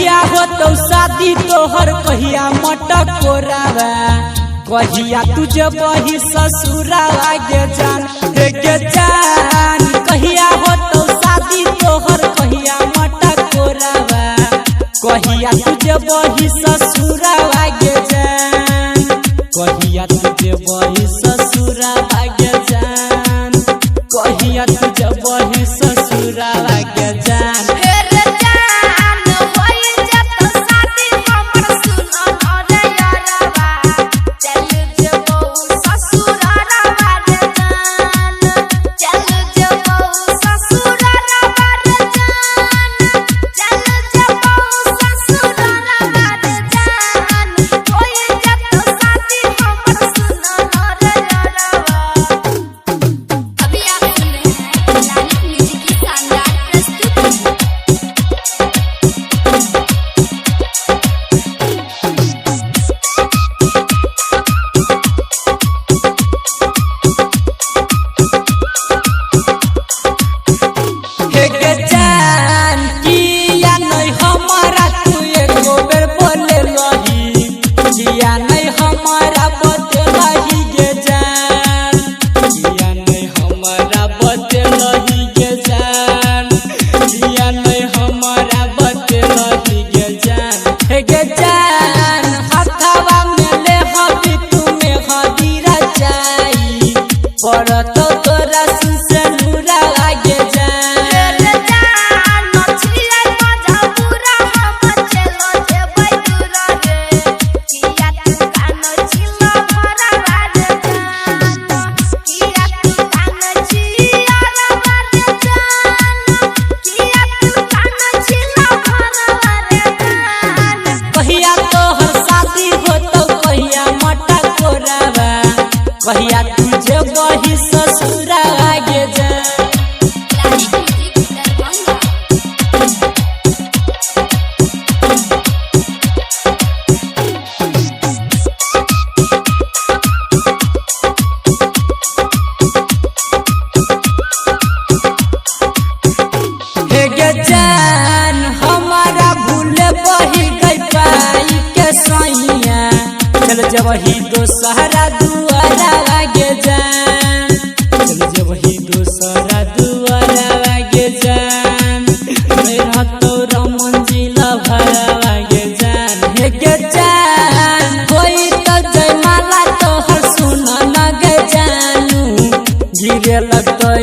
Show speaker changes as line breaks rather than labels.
शादी तोहर कहिया मटक कोरावा कहिया तुझे बही ससुरावा गे जान हे गे जान कहिया हो तो शादी तोहर कहिया मटक कोरावा कहिया तुझे बही ससुरावा गे जान कहिया तुझे बही ससुरावा गे जान कहिया तुझे बही ससुरावा गे जान कहिया तुझे बही ससुरावा गे जान हे गे जान हमारा भूले बही गई पाई के सैया चल जबही दोसहरा दुआरा गे जान चल जबही दोसहरा दुआरा गे जान मेरा तो रमन जिला भरा गे जान हे गे जान कोई तो जयमाला तो हर सुना न गे जानू गिरे लगतो